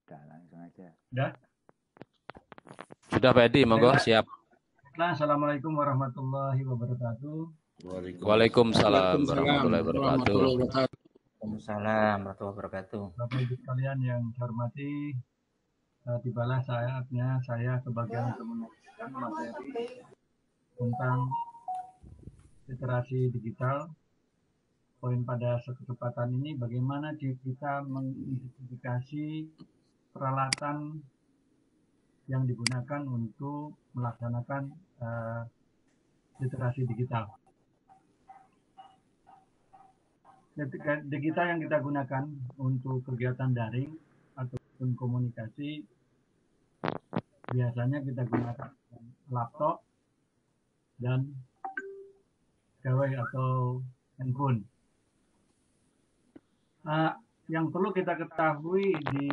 Udah, langsung aja. Udah? Sudah Pak Edi, monggo siap. Nah, Assalamualaikum warahmatullahi wabarakatuh. Waalaikumsalam warahmatullahi wabarakatuh. Waalaikumsalam warahmatullahi wabarakatuh. Bapak Ibu sekalian yang saya hormati, tibalah saatnya saya kebagian untuk menyampaikan materi tentang literasi digital. Poin pada kesempatan ini bagaimana kita mengidentifikasi peralatan yang digunakan untuk melaksanakan literasi digital. Digital yang kita gunakan untuk kegiatan daring ataupun komunikasi biasanya kita gunakan laptop dan gawai atau handphone. Yang perlu kita ketahui di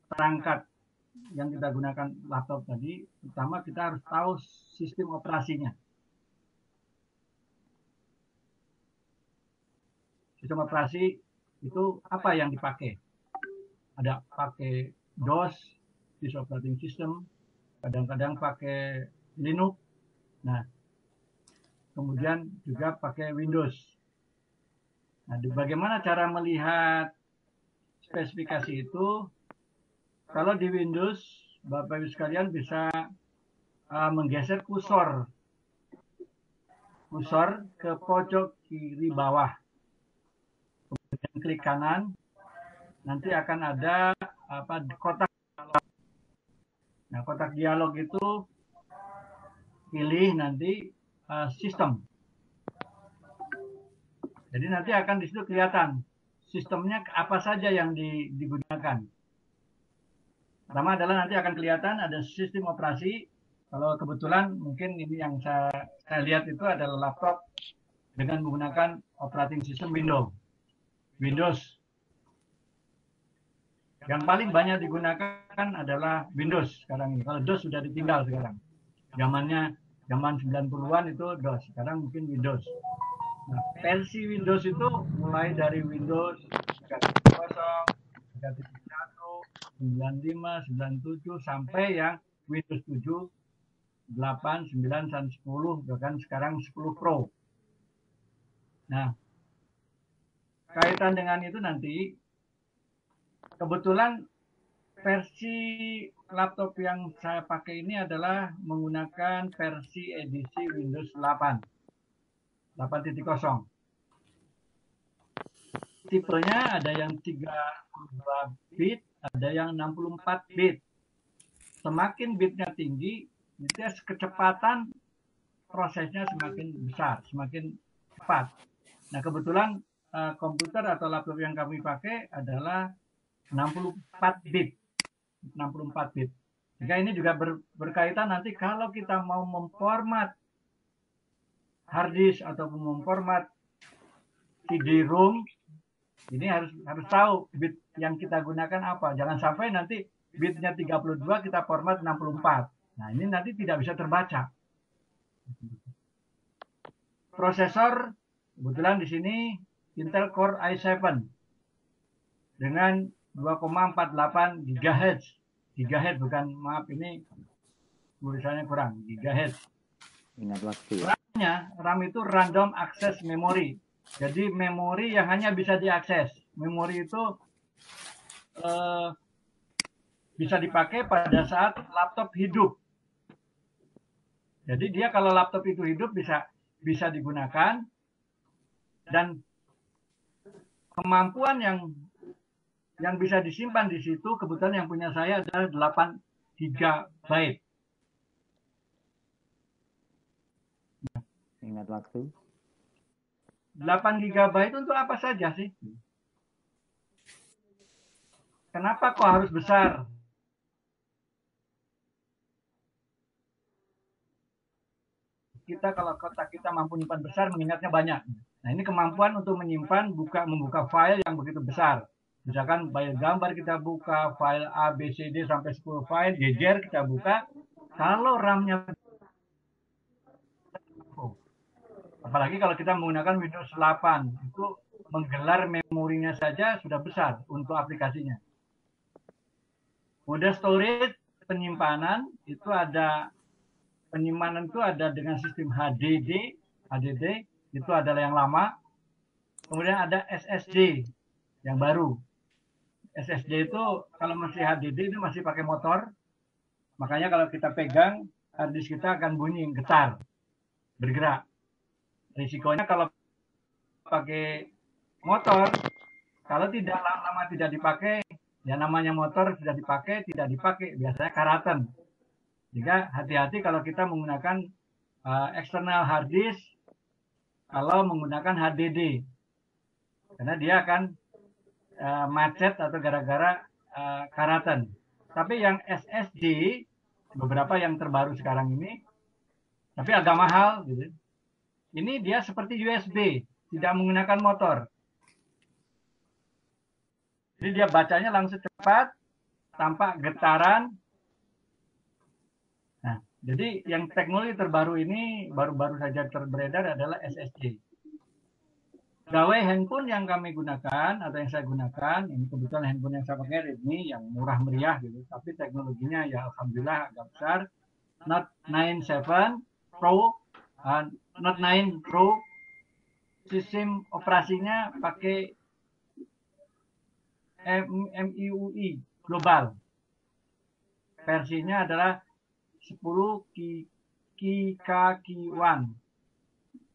perangkat yang kita gunakan laptop tadi, pertama kita harus tahu sistem operasinya. Sistem operasi itu apa yang dipakai? Ada pakai DOS, disk operating system, kadang-kadang pakai Linux. Nah, kemudian juga pakai Windows. Nah, bagaimana cara melihat spesifikasi itu? Kalau di Windows, Bapak Ibu sekalian bisa menggeser kursor ke pojok kiri bawah. Kemudian klik kanan, nanti akan ada kotak dialog. Nah, kotak dialog itu pilih nanti sistem. Jadi nanti akan di situ kelihatan sistemnya apa saja yang digunakan. Pertama adalah nanti akan kelihatan ada sistem operasi. Kalau kebetulan mungkin ini yang saya lihat itu adalah laptop dengan menggunakan operating system Windows. Yang paling banyak digunakan adalah Windows sekarang ini. Kalau DOS sudah ditinggal sekarang. Zaman 90-an itu DOS, sekarang mungkin Windows. Nah, versi Windows itu mulai dari Windows 3.0, 3.1, 95, 97 sampai yang Windows 7, 8, 9, dan 10, bahkan sekarang 10 Pro. Nah, kaitan dengan itu nanti, kebetulan versi laptop yang saya pakai ini adalah menggunakan versi edisi Windows 8.0. Tipenya ada yang 32 bit, ada yang 64 bit. Semakin bitnya tinggi, itu kecepatan prosesnya semakin besar, semakin cepat. Nah, kebetulan komputer atau laptop yang kami pakai adalah 64 bit. 64 bit. Jika ini juga berkaitan nanti kalau kita mau memformat harddisk atau memformat CD-ROM, ini harus tahu bit yang kita gunakan apa. Jangan sampai nanti bitnya 32 kita format 64. Nah, ini nanti tidak bisa terbaca. Prosesor kebetulan di sini Intel Core i7 dengan 2,48 GHz. GHz bukan, maaf ini tulisannya kurang, GHz. Ingat waktu. RAM itu random access memory. Jadi memori yang hanya bisa diakses. Memori itu bisa dipakai pada saat laptop hidup. Jadi dia kalau laptop itu hidup bisa digunakan, dan kemampuan yang bisa disimpan di situ kebetulan yang punya saya adalah 8 GB. Ingat waktu. 8 GB itu untuk apa saja sih? Kenapa kok harus besar? Kita kalau kotak kita mampu menyimpan besar, mengingatnya banyak. Nah, ini kemampuan untuk menyimpan, membuka file yang begitu besar. Misalkan file gambar kita buka, file A, B, C, D sampai 10 file, jejer kita buka. Kalau RAM-nya, apalagi kalau kita menggunakan Windows 8, itu menggelar memorinya saja sudah besar untuk aplikasinya. Kemudian storage, penyimpanan itu ada penyimpanan itu ada dengan sistem HDD itu adalah yang lama. Kemudian ada SSD yang baru. SSD itu kalau masih HDD itu masih pakai motor. Makanya kalau kita pegang hard disk kita akan bunyi getar, bergerak. Risikonya kalau pakai motor, kalau tidak lama tidak dipakai, ya namanya motor sudah dipakai, tidak dipakai, biasanya karatan. Jika hati-hati kalau kita menggunakan eksternal hard disk, kalau menggunakan HDD, karena dia akan macet atau gara-gara karatan. Tapi yang SSD, beberapa yang terbaru sekarang ini, tapi agak mahal, gitu. Ini dia seperti USB, tidak menggunakan motor. Jadi dia bacanya langsung cepat, tanpa getaran. Nah, jadi yang teknologi terbaru ini baru-baru saja beredar adalah SSD. Gawai handphone yang kami gunakan atau yang saya gunakan, ini kebetulan handphone yang saya pakai Redmi yang murah meriah gitu, tapi teknologinya ya alhamdulillah agak besar. Note 9 Pro, Note 9 Pro, sistem operasinya pakai MIUI global. Versinya adalah 10 KK1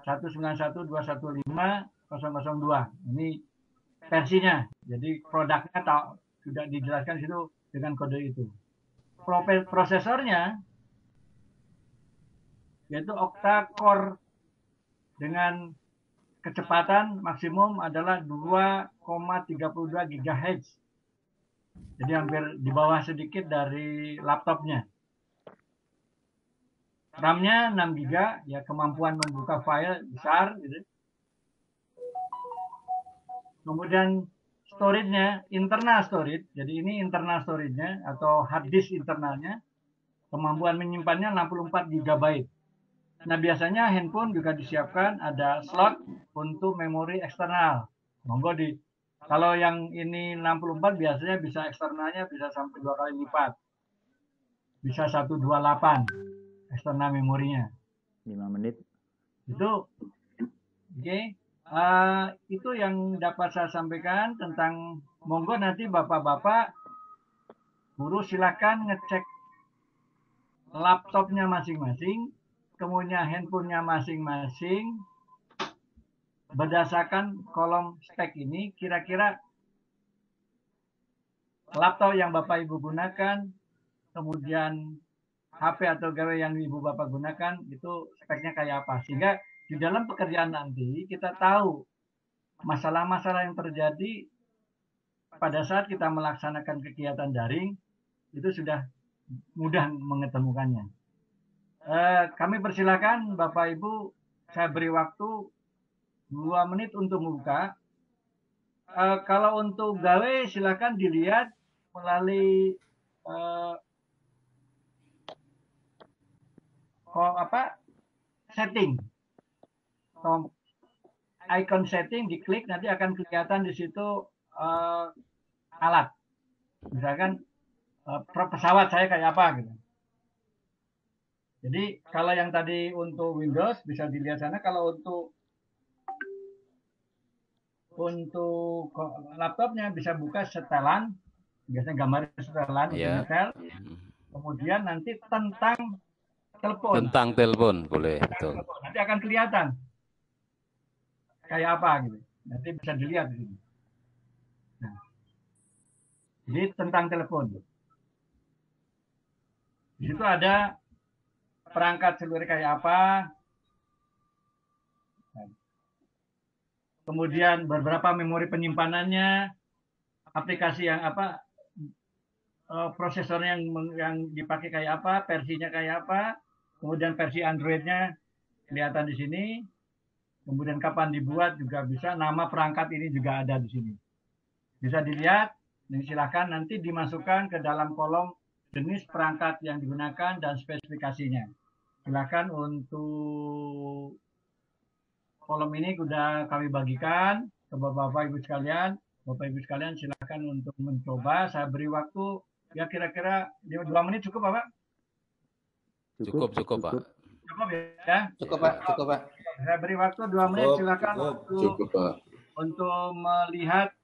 191.215.002. Ini versinya. Jadi produknya sudah dijelaskan di situ dengan kode itu. Prosesornya yaitu octa-core dengan kecepatan maksimum adalah 2,32 GHz. Jadi hampir di bawah sedikit dari laptopnya. RAM-nya 6 GB, ya kemampuan membuka file besar gitu. Kemudian storage-nya, internal storage. Jadi ini internal storage-nya atau hard disk internalnya. Kemampuan menyimpannya 64 GB. Nah, biasanya handphone juga disiapkan ada slot untuk memori eksternal. Monggo kalau yang ini 64 biasanya bisa eksternalnya bisa sampai 2 kali lipat. Bisa 128 eksternal memorinya. 5 menit. Itu oke. Itu yang dapat saya sampaikan tentang monggo nanti Bapak-bapak guru silakan ngecek laptopnya masing-masing, kemudian handphonenya masing-masing, berdasarkan kolom spek ini kira-kira laptop yang Bapak Ibu gunakan, kemudian HP atau gawai yang Ibu Bapak gunakan itu speknya kayak apa, sehingga di dalam pekerjaan nanti kita tahu masalah-masalah yang terjadi pada saat kita melaksanakan kegiatan daring itu sudah mudah mengetemukannya. Kami persilakan Bapak Ibu, saya beri waktu 2 menit untuk membuka. Kalau untuk gawe silakan dilihat melalui setting. Icon setting diklik nanti akan kelihatan di situ alat. Misalkan pesawat saya kayak apa gitu. Jadi kalau yang tadi untuk Windows bisa dilihat sana, kalau untuk laptopnya bisa buka setelan, biasanya gambar setelan untuk nyetel. Kemudian nanti tentang telepon. Tentang telepon boleh, betul. Nanti akan kelihatan kayak apa gitu. Nanti bisa dilihat di sini. Nah, jadi tentang telepon. Di situ ada perangkat seluler kayak apa. Kemudian beberapa memori penyimpanannya, aplikasi yang apa, prosesornya yang dipakai kayak apa, versinya kayak apa, kemudian versi Android-nya kelihatan di sini, kemudian kapan dibuat juga bisa, nama perangkat ini juga ada di sini. Bisa dilihat, dan silakan nanti dimasukkan ke dalam kolom jenis perangkat yang digunakan dan spesifikasinya. Silakan untuk kolom ini sudah kami bagikan. ke Bapak Ibu sekalian. Bapak Ibu sekalian silakan untuk mencoba. Saya beri waktu ya kira-kira 2 menit cukup Bapak? Cukup, Pak. Cukup ya? Cukup Pak, cukup Pak. Saya beri waktu 2 menit silakan Cukup, Pak. untuk melihat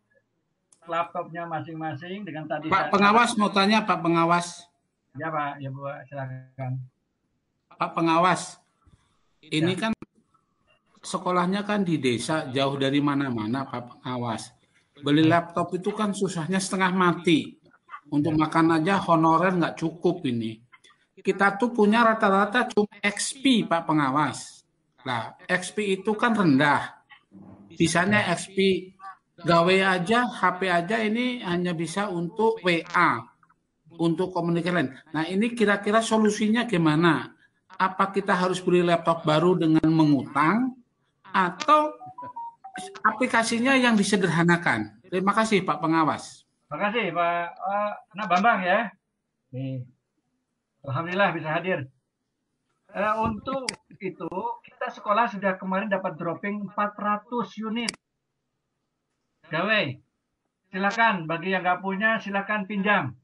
laptopnya masing-masing dengan tadi Pak Pengawas mau tanya, Pak Pengawas. Ya Pak, ya Bu, silakan. Pak Pengawas, ini kan sekolahnya kan di desa, jauh dari mana-mana, Pak Pengawas. Beli laptop itu kan susahnya setengah mati. Untuk makan aja honorer nggak cukup ini. Kita tuh punya rata-rata cuma XP, Pak Pengawas. Nah, XP itu kan rendah. Bisanya XP gawe aja, HP aja ini hanya bisa untuk WA, untuk komunikasi lain. Nah, ini kira-kira solusinya gimana? Apa kita harus beli laptop baru dengan mengutang, atau aplikasinya yang disederhanakan? Terima kasih, Pak Pengawas. Terima kasih Pak Bambang ya. Nih. Alhamdulillah bisa hadir. Untuk itu, kita sekolah sudah kemarin dapat dropping 400 unit. Gawai, silakan bagi yang nggak punya silakan pinjam.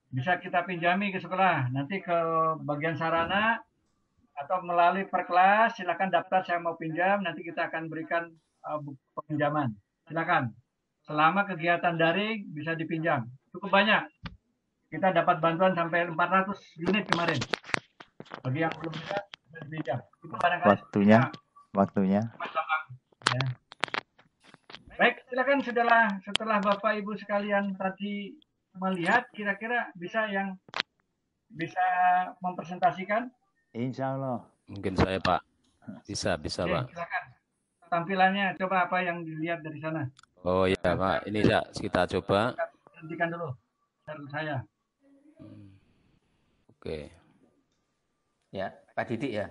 Bisa kita pinjami ke sekolah. Nanti ke bagian sarana atau melalui per kelas silakan daftar saya mau pinjam. Nanti kita akan berikan pinjaman. Silakan. Selama kegiatan daring bisa dipinjam. Cukup banyak. Kita dapat bantuan sampai 400 unit kemarin. Bagi yang belum bisa dipinjam. Itu barangkali Waktunya. Ya. Baik, silakan setelah Bapak Ibu sekalian tadi melihat, kira-kira bisa mempresentasikan? Insya Allah. Mungkin saya, Pak. Bisa, Oke, Pak. silakan. Tampilannya coba apa yang dilihat dari sana. Oh iya, Pak. Ini kita coba. Hentikan dulu. Saya. Oke. Ya, Pak Didik ya.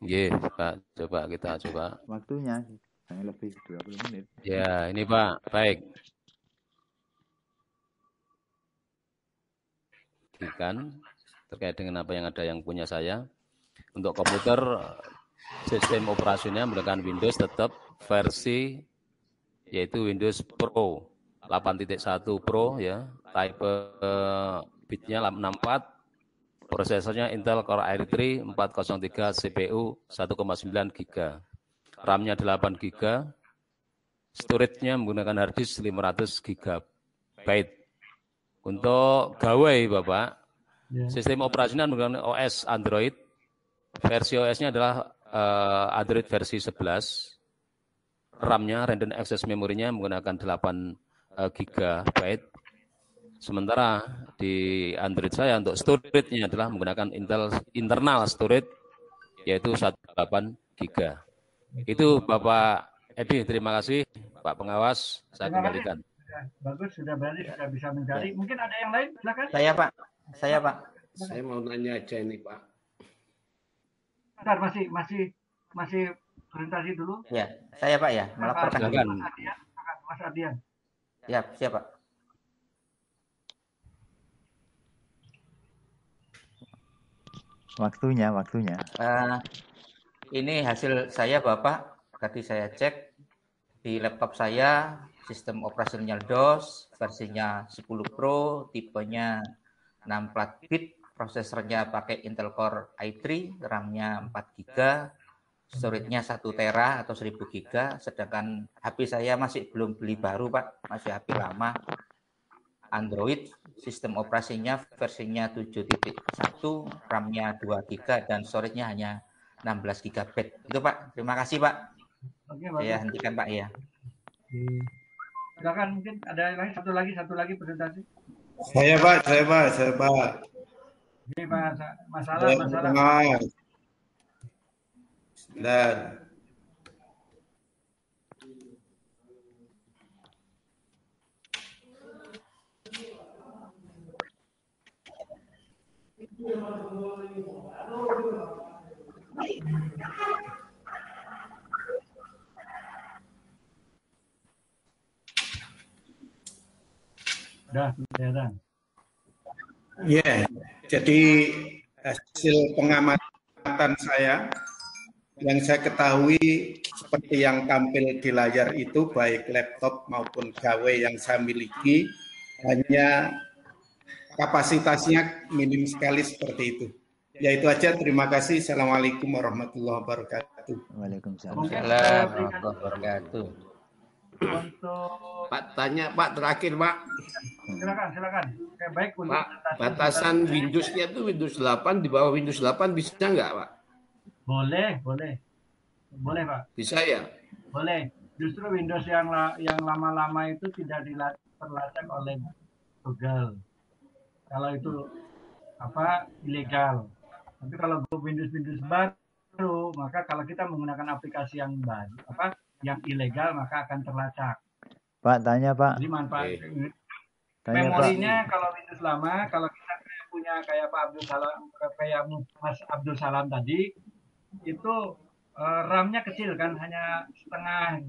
Iya, Pak. Kita coba. Waktunya hanya lebih 20 menit. Ya, ini Pak. Baik. Kan terkait dengan apa yang ada yang punya saya. Untuk komputer, sistem operasinya menggunakan Windows tetap versi yaitu Windows Pro 8.1 Pro ya, type bitnya 64, prosesornya Intel Core i3 403, CPU 1,9 GB, RAM-nya 8 GB, storage-nya menggunakan hard disk 500 GB. Untuk gawai Bapak, sistem operasinya menggunakan OS Android, versi OS-nya adalah Android versi 11, RAM-nya, random access memorinya menggunakan 8 GB. Sementara di Android saya untuk storage-nya adalah menggunakan internal storage yaitu 18 GB. Itu Bapak Edi, terima kasih. Pak Pengawas, saya kembalikan. Bagus, sudah berarti sudah bisa mencari. Mungkin ada yang lain, silakan. Saya Pak. Saya mau nanya aja ini Pak. Bentar, masih presentasi dulu. Ya, saya Pak ya, melaporkan. Silakan. Mas Adian. Ya, siapa? Waktunya. Ini hasil saya Bapak. Tadi saya cek di laptop saya, sistem operasinya DOS, versinya 10 Pro, tipenya 64 bit, prosesornya pakai Intel Core i3, RAM-nya 4 GB, storage-nya 1 tera atau 1000 GB, sedangkan HP saya masih belum beli baru Pak, masih HP lama. Android, sistem operasinya versinya 7.1, RAM-nya 2 GB dan storage-nya hanya 16 GB. Itu Pak, terima kasih Pak. Oke, Saya hentikan Pak ya. Silakan, mungkin ada yang lain, satu lagi presentasi. Saya Pak. Oke, masalah. Dan Sudah kelihatan. ya, jadi hasil pengamatan saya yang saya ketahui seperti yang tampil di layar itu baik laptop maupun gawe yang saya miliki hanya kapasitasnya minim sekali seperti itu. Ya itu aja, terima kasih. Assalamualaikum warahmatullahi wabarakatuh. Waalaikumsalam Mungkin warahmatullahi wabarakatuh. Untuk Pak tanya Pak terakhir Pak. silakan. Oke, baik untuk Pak, batasan Windows-nya itu Windows 8 di bawah Windows 8 bisa nggak Pak? Boleh Pak. Bisa ya? Boleh. Justru Windows yang lama-lama itu tidak terlacak oleh Google. Kalau itu ilegal. Tapi kalau Windows baru, maka kalau kita menggunakan aplikasi yang baru, yang ilegal, maka akan terlacak. Pak, tanya Pak. Jadi manfaat Tanya, memorinya Pak. kalau Windows lama, kalau kita punya kayak Pak Abdul Salam, kayak Mas Abdul Salam tadi, itu RAM-nya kecil kan, hanya setengah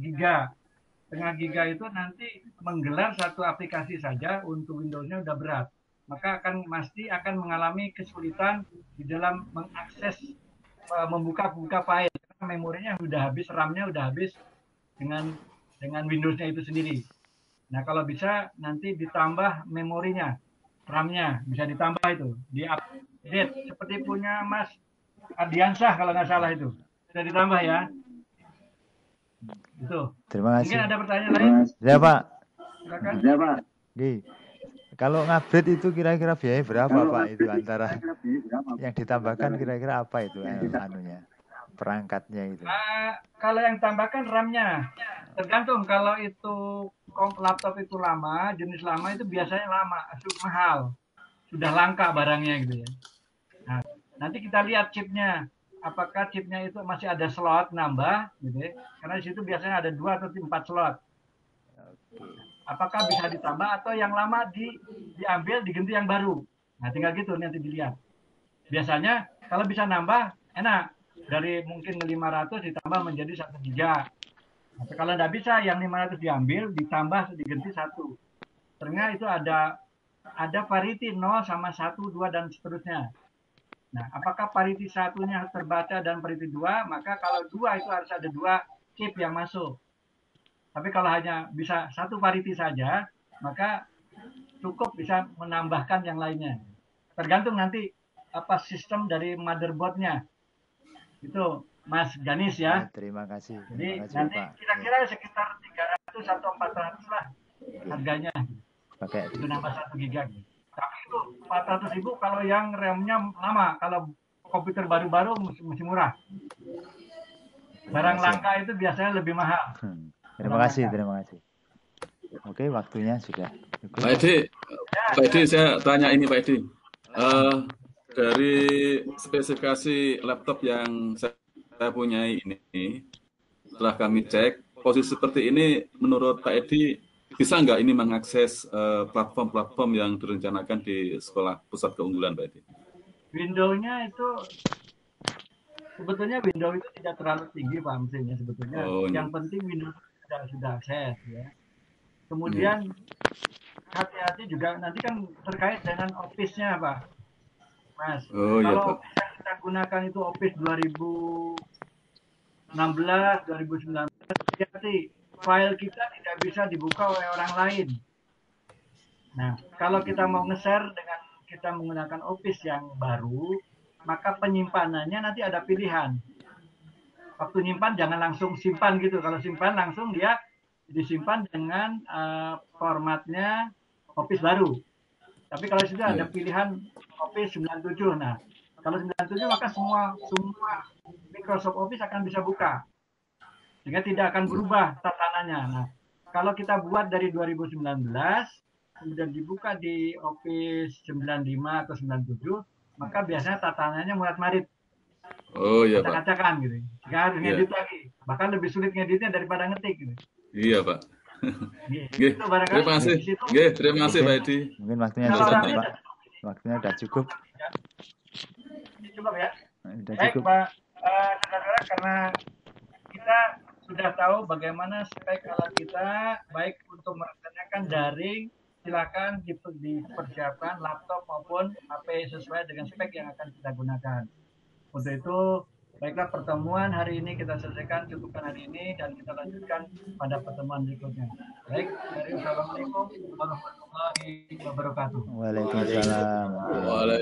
giga itu nanti menggelar satu aplikasi saja untuk Windows-nya udah berat. Maka pasti akan mengalami kesulitan di dalam mengakses membuka file karena memorinya udah habis, RAM-nya udah habis dengan Windows-nya itu sendiri. Nah, kalau bisa nanti ditambah memorinya, RAM-nya bisa ditambah itu, di-update seperti punya Mas Ardiansyah kalau nggak salah itu. Sudah ditambah ya. Itu. Terima kasih. Mungkin ada pertanyaan lain? Ya, Pak. Silakan. Ya, Pak. Kalau ngupgrade itu kira-kira biaya berapa, Pak? Itu antara yang ditambahkan kira-kira apa itu anunya? Perangkatnya itu. Kalau yang tambahkan RAM-nya. Tergantung kalau itu laptop itu lama, jenis lama itu biasanya mahal. Sudah langka barangnya gitu ya. Nah, nanti kita lihat chipnya. Apakah chipnya itu masih ada slot nambah gitu ya. Karena di situ biasanya ada 2 atau 4 slot. Apakah bisa ditambah atau yang lama diambil diganti yang baru. Nah, tinggal gitu nanti dilihat. Biasanya kalau bisa nambah enak. Dari mungkin 500 ditambah menjadi 1 giga. Nah, kalau nggak bisa yang 500 diambil ditambah diganti 1. Ternyata itu ada parity 0 sama 1, 2 dan seterusnya. Nah, apakah parity 1-nya terbaca dan parity 2, maka kalau 2 itu harus ada 2 chip yang masuk. Tapi kalau hanya bisa 1 parity saja, maka cukup bisa menambahkan yang lainnya. Tergantung nanti apa sistem dari motherboard-nya. Itu Mas Ganis ya. Terima kasih. Jadi kasih, nanti Pak. kira-kira sekitar 300 atau 400 lah harganya. Pakai itu nambah 1 giga. Tapi itu 400.000 kalau yang RAM-nya lama. Kalau komputer baru-baru mesti murah. Barang langka itu biasanya lebih mahal. Terima kasih. Oke, waktunya sudah cukup. Pak Edi, saya tanya ini Pak Edi. Dari spesifikasi laptop yang saya punyai ini, setelah kami cek, posisi seperti ini menurut Pak Edi, bisa nggak ini mengakses platform-platform yang direncanakan di Sekolah Pusat Keunggulan, Pak Edi? Windows-nya itu, sebetulnya Windows itu tidak terlalu tinggi Pak mesinnya sebetulnya. Yang penting Windows sudah akses ya. Kemudian hati-hati juga nanti kan terkait dengan Office-nya Pak. Mas, kalau Office yang kita gunakan itu Office 2016, 2019, hati-hati, file kita tidak bisa dibuka oleh orang lain. Nah, kalau kita mau nge-share dengan kita menggunakan Office yang baru, maka penyimpanannya nanti ada pilihan. Waktu nyimpan jangan langsung simpan gitu. Kalau simpan langsung dia disimpan dengan formatnya Office baru. Tapi kalau situ ada pilihan Office 97. Nah, kalau 97 maka semua Microsoft Office akan bisa buka. Sehingga tidak akan berubah tatanannya. Nah, kalau kita buat dari 2019, kemudian dibuka di Office 95 atau 97, maka biasanya tatanannya murat-marit. Oh iya Pak. Acak-acakan gitu. Sehingga harus ngedit lagi. Bahkan lebih sulit ngeditnya daripada ngetik gitu. Iya Pak. Terima kasih. Terima kasih Pak Edi. Mungkin waktunya sudah Pak. Waktunya sudah cukup. Cukup ya. Baik Pak, saudara-saudara, karena kita sudah tahu bagaimana spek alat kita, baik untuk merencanakan daring, silakan dipersiapkan laptop maupun HP sesuai dengan spek yang akan kita gunakan. Untuk itu Baiklah, pertemuan hari ini kita selesaikan, cukupkan hari ini, dan kita lanjutkan pada pertemuan berikutnya. Baik, Assalamualaikum warahmatullahi wabarakatuh. Waalaikumsalam. Waalaikumsalam.